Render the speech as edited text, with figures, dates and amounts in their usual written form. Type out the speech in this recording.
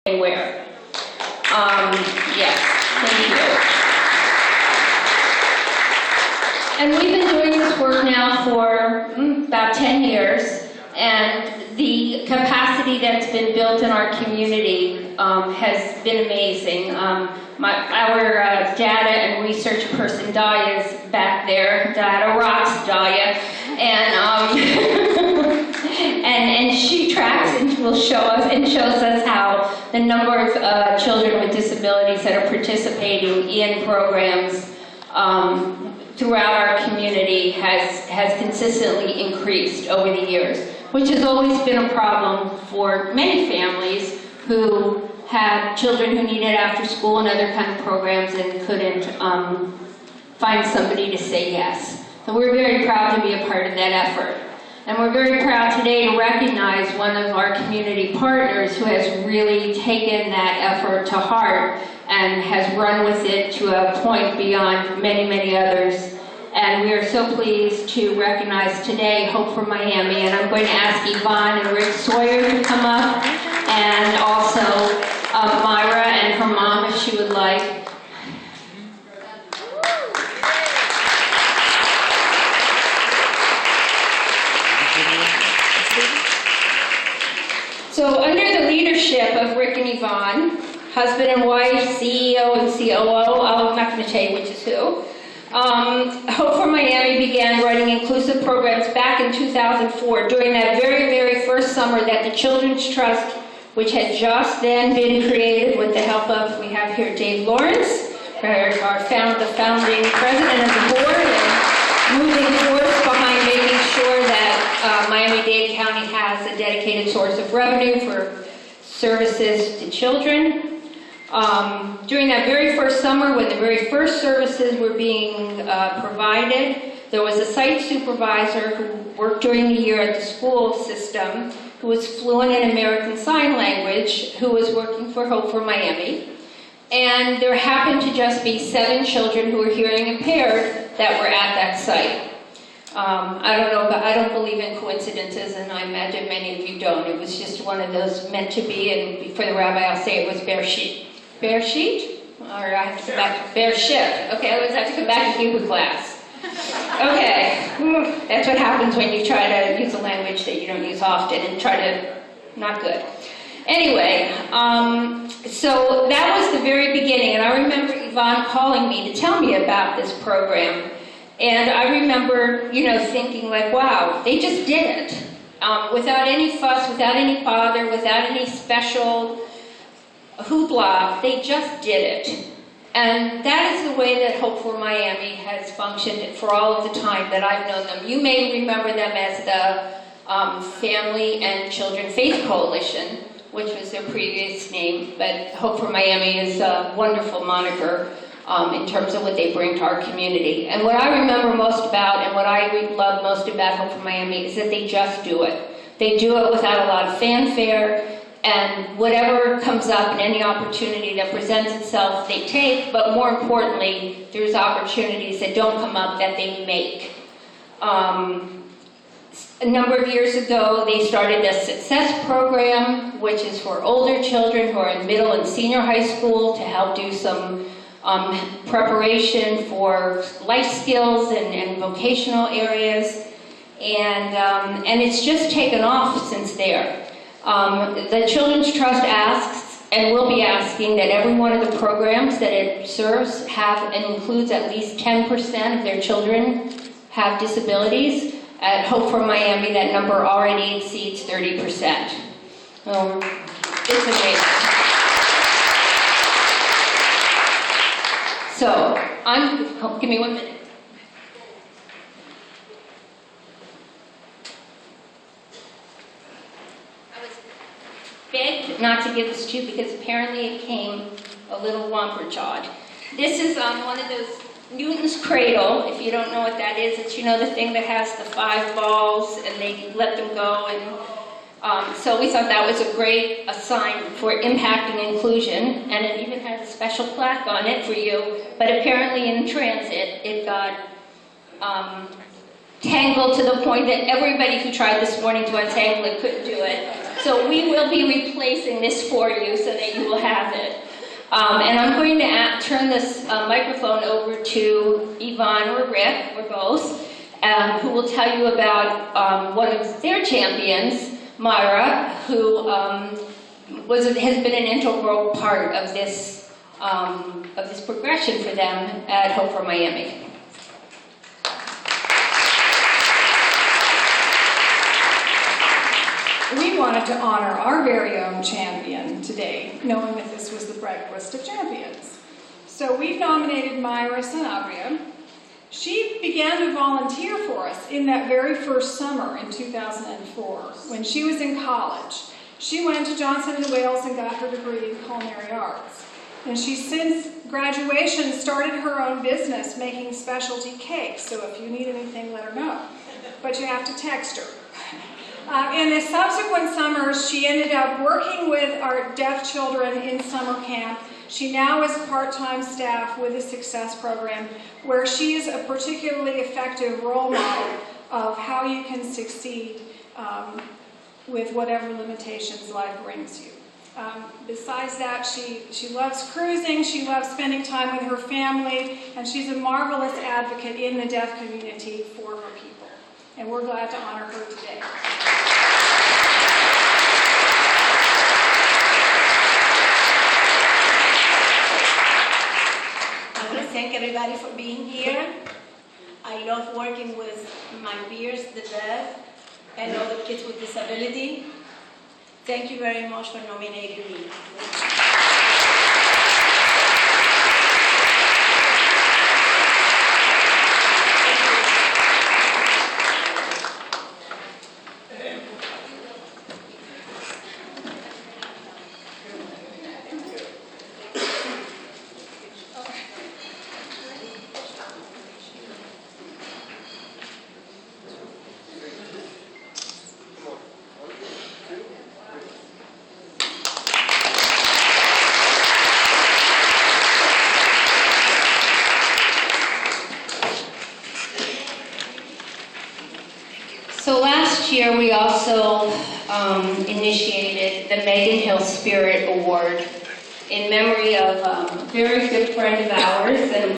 anywhere. Yes, thank you. And we've been doing this work now for about 10 years, and the capacity that's been built in our community has been amazing. Our data and research person, Daya, is back there. Data rocks, Daya. And she tracks and will show us and shows us how the number of children with disabilities that are participating in programs throughout our community has consistently increased over the years, which has always been a problem for many families who had children who needed after school and other kind of programs and couldn't find somebody to say yes. So we're very proud to be a part of that effort. And we're very proud today to recognize one of our community partners who has really taken that effort to heart and has run with it to a point beyond many, many others. And we are so pleased to recognize today Hope for Miami. And I'm going to ask Yvonne and Rick Sawyer to come up, and also Myra and her mom if she would like. So under the leadership of Rick and Yvonne, husband and wife, CEO and COO, I'm not going to tell you which is who, Hope for Miami began running inclusive programs back in 2004 during that very, very first summer that the Children's Trust, which had just then been created with the help of, we have here Dave Lawrence, the founding president of the board, and moving force behind making sure that Miami-Dade County has a dedicated source of revenue for services to children. During that very first summer, when the very first services were being provided, there was a site supervisor who worked during the year at the school system who was fluent in American Sign Language, who was working for Hope for Miami. And there happened to just be 7 children who were hearing impaired that were at that site. I don't know, but I don't believe in coincidences, and I imagine many of you don't. It was just one of those meant to be, and for the rabbi I'll say it was bear sheet. Bear sheet? Or I have to come back to bear ship. Okay, I always have to come back to Hebrew class. Okay, that's what happens when you try to use a language that you don't use often and try to, not good. Anyway, so that was the very beginning, and I remember Yvonne calling me to tell me about this program. And I remember, thinking like, wow, they just did it. Without any fuss, without any bother, without any special hoopla, they just did it. And that is the way that Hope for Miami has functioned for all of the time that I've known them. You may remember them as the Family and Children Faith Coalition, which was their previous name, but Hope for Miami is a wonderful moniker in terms of what they bring to our community. And what I remember most about, and what I love most about Hope for Miami, is that they just do it. They do it without a lot of fanfare, and whatever comes up and any opportunity that presents itself, they take, but more importantly, there's opportunities that don't come up that they make. A number of years ago, they started a success program, which is for older children who are in middle and senior high school to help do some preparation for life skills and vocational areas. And it's just taken off since there. The Children's Trust asks, and will be asking, that every one of the programs that it serves have and includes at least 10% of their children have disabilities. At Hope for Miami, that number already exceeds 30%. It's amazing. So, give me 1 minute. I was begged not to give this to you because apparently it came a little womper-jawed. This is one of those Newton's cradle. If you don't know what that is, it's the thing that has the 5 balls and they let them go. And so we thought that was a great sign for impacting inclusion, and it even has a special plaque on it for you. But apparently in transit, it got tangled to the point that everybody who tried this morning to untangle it couldn't do it. So we will be replacing this for you so that you will have it. And I'm going to turn this microphone over to Yvonne or Rick, or both, who will tell you about one of their champions, Myra, who has been an integral part of this progression for them at Hope for Miami. We wanted to honor our very own champion today, knowing that this was the Breakfast of Champions. So we've nominated Myra Sanabria. She began to volunteer for us in that very first summer in 2004, when she was in college. She went to Johnson & Wales and got her degree in culinary arts. And she, since graduation, started her own business making specialty cakes. So if you need anything, let her know. But you have to text her. In the subsequent summers, she ended up working with our deaf children in summer camp. She now is part-time staff with the Success Program, where she is a particularly effective role model of how you can succeed with whatever limitations life brings you. Besides that, she loves cruising, she loves spending time with her family, and she's a marvelous advocate in the deaf community for her people. And we're glad to honor her today. I want to thank everybody for being here. I love working with my peers, the deaf, and other kids with disability. Thank you very much for nominating me. So last year we also initiated the Megan Hill Spirit Award in memory of a very good friend of ours and